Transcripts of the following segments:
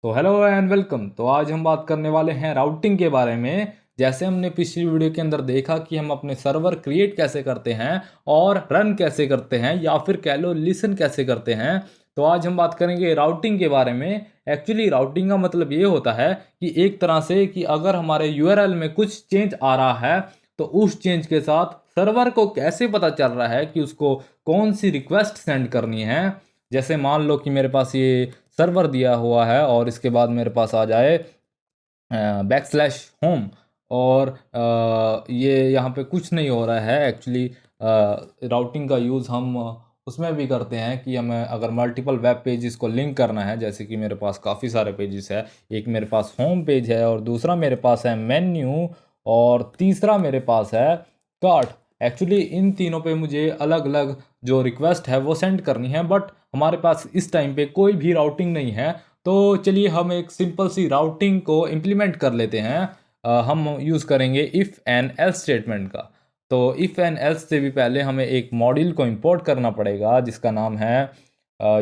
तो hello and welcome. तो आज हम बात करने वाले हैं राउटिंग के बारे में। जैसे हमने पिछली वीडियो के अंदर देखा कि हम अपने सर्वर क्रिएट कैसे करते हैं और रन कैसे करते हैं या फिर कह लो लिसन कैसे करते हैं। तो आज हम बात करेंगे राउटिंग के बारे में। एक्चुअली राउटिंग का मतलब ये होता है कि एक तरह से कि अगर हमारे यूआरएल में कुछ चेंज आ रहा है तो उस चेंज के साथ सर्वर को कैसे पता चल रहा है कि उसको कौन सी रिक्वेस्ट सेंड करनी है। जैसे मान लो कि मेरे पास ये सर्वर दिया हुआ है और इसके बाद मेरे पास आ जाए \होम और ये यहाँ पे कुछ नहीं हो रहा है। एक्चुअली राउटिंग का यूज़ हम उसमें भी करते हैं कि हमें अगर मल्टीपल वेब पेजेस को लिंक करना है, जैसे कि मेरे पास काफ़ी सारे पेजेस है। एक मेरे पास होम पेज है और दूसरा मेरे पास है मेन्यू और तीसरा मेरे पास है कार्ट। एक्चुअली इन तीनों पे मुझे अलग अलग जो रिक्वेस्ट है वो सेंड करनी है, बट हमारे पास इस टाइम पे कोई भी राउटिंग नहीं है। तो चलिए हम एक सिंपल सी राउटिंग को इम्प्लीमेंट कर लेते हैं। हम यूज़ करेंगे इफ़ एंड एल्स स्टेटमेंट का। तो इफ़ एंड एल्स से भी पहले हमें एक मॉड्यूल को इंपोर्ट करना पड़ेगा जिसका नाम है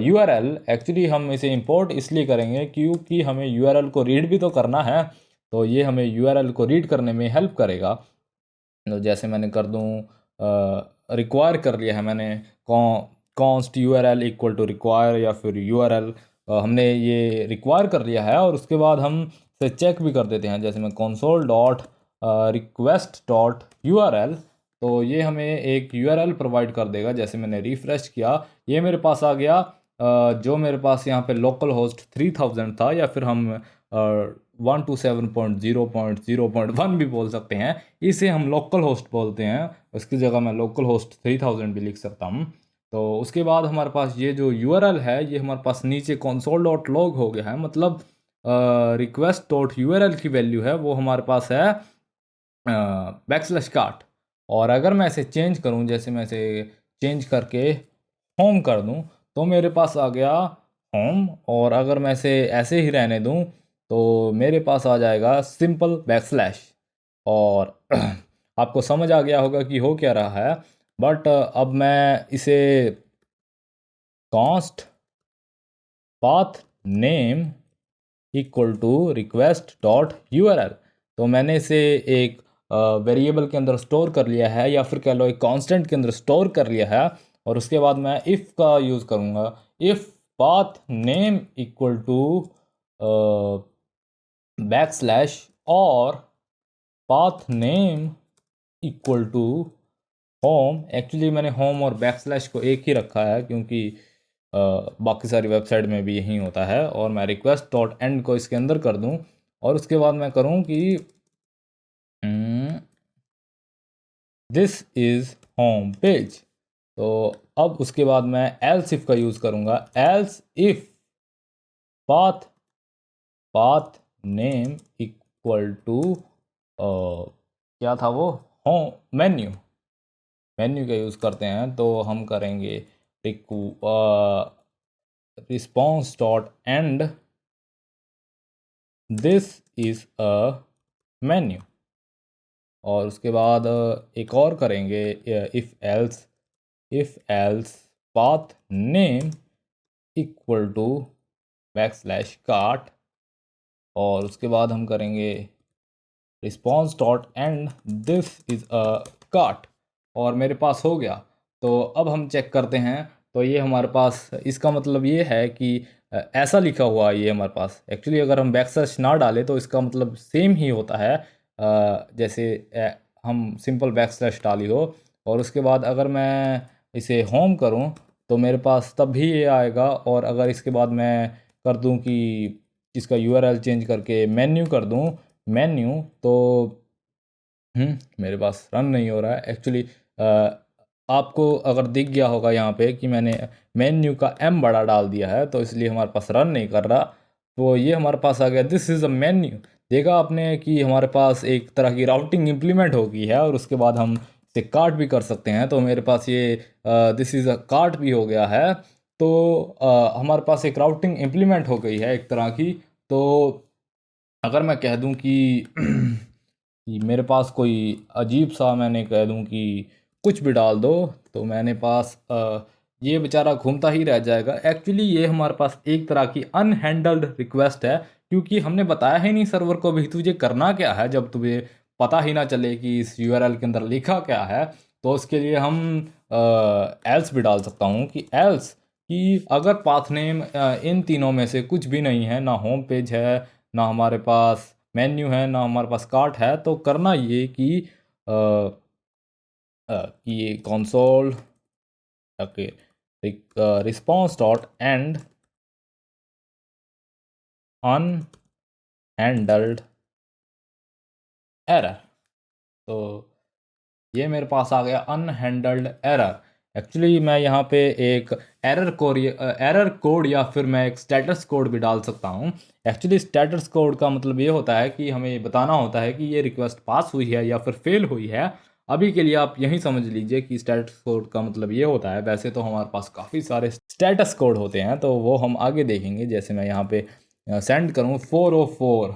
यूआरएल। एक्चुअली हम इसे इंपोर्ट इसलिए करेंगे क्योंकि हमें यूआरएल को रीड भी तो करना है, तो ये हमें यूआरएल को रीड करने में हेल्प करेगा। तो जैसे मैंने कर दूँ रिक्वायर कर लिया है मैंने const URL equal to require या फिर यूआरएल हमने ये रिक्वायर कर लिया है। और उसके बाद हम से चेक भी कर देते हैं, जैसे मैं console dot request dot URL. तो ये हमें एक यूआरएल प्रोवाइड कर देगा। जैसे मैंने रिफ्रेश किया, ये मेरे पास आ गया। जो मेरे पास यहाँ पे लोकल होस्ट 3000 था, या फिर हम 127.0.0.1 भी बोल सकते हैं। इसे हम लोकल होस्ट बोलते हैं, उसकी जगह मैं लोकल होस्ट 3000 भी लिख सकता हूँ। तो उसके बाद हमारे पास ये जो यूआरएल है ये हमारे पास नीचे console.log हो गया है, मतलब रिक्वेस्ट डॉट यूआरएल की वैल्यू है वो हमारे पास है \cart। और अगर मैं इसे चेंज करूं, जैसे मैं इसे चेंज करके होम कर दूं, तो मेरे पास आ गया होम। और अगर मैं इसे ऐसे ही रहने दूं तो मेरे पास आ जाएगा सिंपल \। और आपको समझ आ गया होगा कि हो क्या रहा है। बट अब मैं इसे const path name equal to request dot URL, तो मैंने इसे एक वेरिएबल के अंदर स्टोर कर लिया है, या फिर कह लो एक कांस्टेंट के अंदर स्टोर कर लिया है। और उसके बाद मैं इफ़ का यूज़ करूँगा। If path name equal to और path name equal to home. Actually मैंने होम और \, को एक ही रखा है क्योंकि बाकी सारी वेबसाइट में भी यही होता है। और मैं रिक्वेस्ट डॉट एंड को इसके अंदर कर दूं और उसके बाद मैं करूं कि दिस इज़ होम पेज। तो अब उसके बाद मैं एल्स इफ का यूज़ करूंगा। एल्स इफ path path name equal to क्या था वो, होम मेन्यू। मेन्यू का यूज़ करते हैं तो हम करेंगे response dot end this is a menu. और उसके बाद एक और करेंगे if else path name equal to \cart। और उसके बाद हम करेंगे response dot end this is a cart. और मेरे पास हो गया। तो अब हम चेक करते हैं। तो ये हमारे पास, इसका मतलब ये है कि ऐसा लिखा हुआ है ये हमारे पास। एक्चुअली अगर हम \, ना डालें तो इसका मतलब सेम ही होता है। जैसे हम सिंपल \, डाली हो। और उसके बाद अगर मैं इसे होम करूं तो मेरे पास तब भी ये आएगा। और अगर इसके बाद मैं कर दूं कि इसका यूआरएल चेंज करके मेन्यू कर दूं मेन्यू, तो मेरे पास रन नहीं हो रहा है। एक्चुअली आपको अगर दिख गया होगा यहाँ पे कि मैंने मेन्यू का m बड़ा डाल दिया है, तो इसलिए हमारे पास रन नहीं कर रहा। तो ये हमारे पास आ गया दिस इज़ अ मेन्यू। देखा आपने कि हमारे पास एक तरह की राउटिंग इम्प्लीमेंट हो गई है। और उसके बाद हम इसे कार्ट भी कर सकते हैं। तो मेरे पास ये दिस इज़ अ कार्ट भी हो गया है। तो हमारे पास एक राउटिंग इम्प्लीमेंट हो गई है एक तरह की। तो अगर मैं कह दूं कि कि मेरे पास कोई अजीब सा, मैंने कह दूं कि कुछ भी डाल दो, तो मैंने पास ये बेचारा घूमता ही रह जाएगा। एक्चुअली ये हमारे पास एक तरह की अनहैंडल्ड रिक्वेस्ट है, क्योंकि हमने बताया ही नहीं सर्वर को भी तुझे करना क्या है। जब तुझे पता ही ना चले कि इस यूआरएल के अंदर लिखा क्या है, तो उसके लिए हम एल्स भी डाल सकता हूँ कि एल्स कि अगर पाथ नेम इन तीनों में से कुछ भी नहीं है, ना होम पेज है, ना हमारे पास मेन्यू है, ना हमारे पास कार्ट है, तो करना ये कि console okay response dot end unhandled error. तो ये मेरे पास आ गया अनहैंडल्ड एरर। एक्चुअली मैं यहाँ पे एक एरर कोड या फिर मैं एक स्टेटस कोड भी डाल सकता हूँ। एक्चुअली स्टेटस कोड का मतलब ये होता है कि हमें बताना होता है कि ये रिक्वेस्ट पास हुई है या फिर फेल हुई है। अभी के लिए आप यही समझ लीजिए कि स्टेटस कोड का मतलब ये होता है। वैसे तो हमारे पास काफ़ी सारे स्टेटस कोड होते हैं, तो वो हम आगे देखेंगे। जैसे मैं यहाँ पे सेंड करूँ 404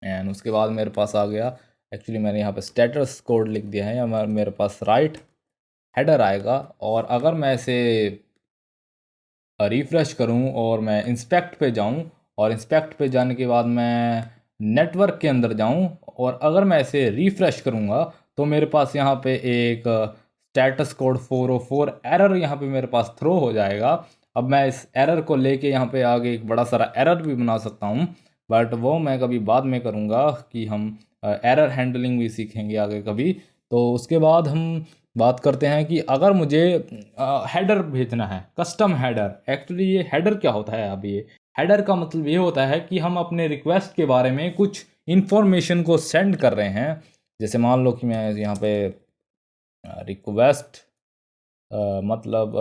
एंड उसके बाद मेरे पास आ गया, एक्चुअली मैंने यहाँ पे स्टेटस कोड लिख दिया है, या मेरे पास राइट हेडर आएगा। और अगर मैं इसे रिफ़्रेश करूं और मैं इंस्पेक्ट पे जाऊं, और इंस्पेक्ट पे जाने के बाद मैं नेटवर्क के अंदर जाऊं, और अगर मैं इसे रिफ़्रेश करूंगा तो मेरे पास यहाँ पे एक स्टेटस कोड 404 एरर यहाँ पे मेरे पास थ्रो हो जाएगा। अब मैं इस एरर को लेके यहाँ पे आगे एक बड़ा सारा एरर भी बना सकता हूँ, बट वो मैं कभी बाद में करूँगा कि हम एरर हैंडलिंग भी सीखेंगे आगे कभी। तो उसके बाद हम बात करते हैं कि अगर मुझे हेडर भेजना है, कस्टम हेडर। एक्चुअली ये हेडर क्या होता है? अब ये हेडर का मतलब ये होता है कि हम अपने रिक्वेस्ट के बारे में कुछ इन्फॉर्मेशन को सेंड कर रहे हैं। जैसे मान लो कि मैं यहाँ पे रिक्वेस्ट मतलब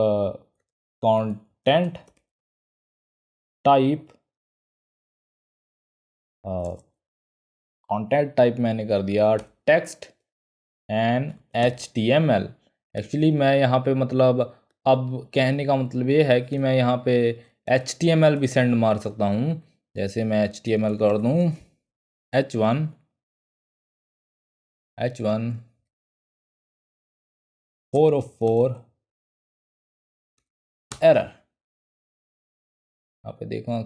कंटेंट टाइप कंटेंट टाइप मैंने कर दिया टेक्स्ट एंड HTML। एक्चुअली मैं यहाँ पे मतलब अब कहने का मतलब ये है कि मैं यहाँ पे HTML भी सेंड मार सकता हूँ। जैसे मैं HTML कर दूँ H1 404 एरर। यहाँ पे देखो,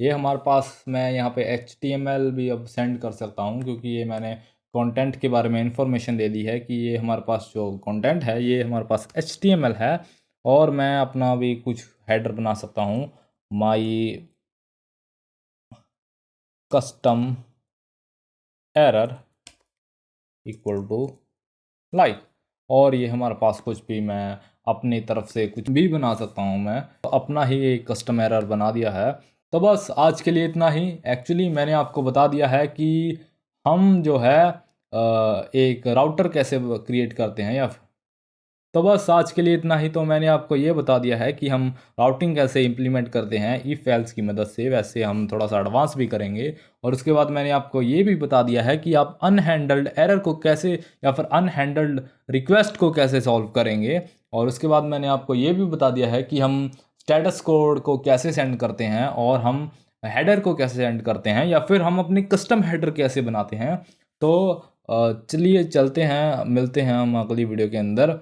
ये हमारे पास मैं यहाँ पे HTML भी अब सेंड कर सकता हूँ, क्योंकि ये मैंने कंटेंट के बारे में इंफॉर्मेशन दे दी है कि ये हमारे पास जो कंटेंट है ये हमारे पास HTML है। और मैं अपना भी कुछ हेडर बना सकता हूँ, my custom error equal to like. और ये हमारे पास कुछ भी मैं अपनी तरफ से कुछ भी बना सकता हूँ। मैं तो अपना ही एक कस्टम एरर बना दिया है। तो बस आज के लिए इतना ही। एक्चुअली मैंने आपको बता दिया है कि हम जो है एक राउटर कैसे क्रिएट करते हैं, या तो बस आज के लिए इतना ही। तो मैंने आपको ये बता दिया है कि हम राउटिंग कैसे इंप्लीमेंट करते हैं इफ एल्स की मदद से। वैसे हम थोड़ा सा एडवांस भी करेंगे। और उसके बाद मैंने आपको ये भी बता दिया है कि आप अनहैंडल्ड एरर को कैसे, या फिर अनहैंडल्ड रिक्वेस्ट को कैसे सॉल्व करेंगे। और उसके बाद मैंने आपको ये भी बता दिया है कि हम स्टेटस कोड को कैसे सेंड करते हैं, और हम हेडर को कैसे सेंड करते हैं, या फिर हम अपनी कस्टम हेडर कैसे बनाते हैं। तो चलिए चलते हैं, मिलते हैं हम अगली वीडियो के अंदर।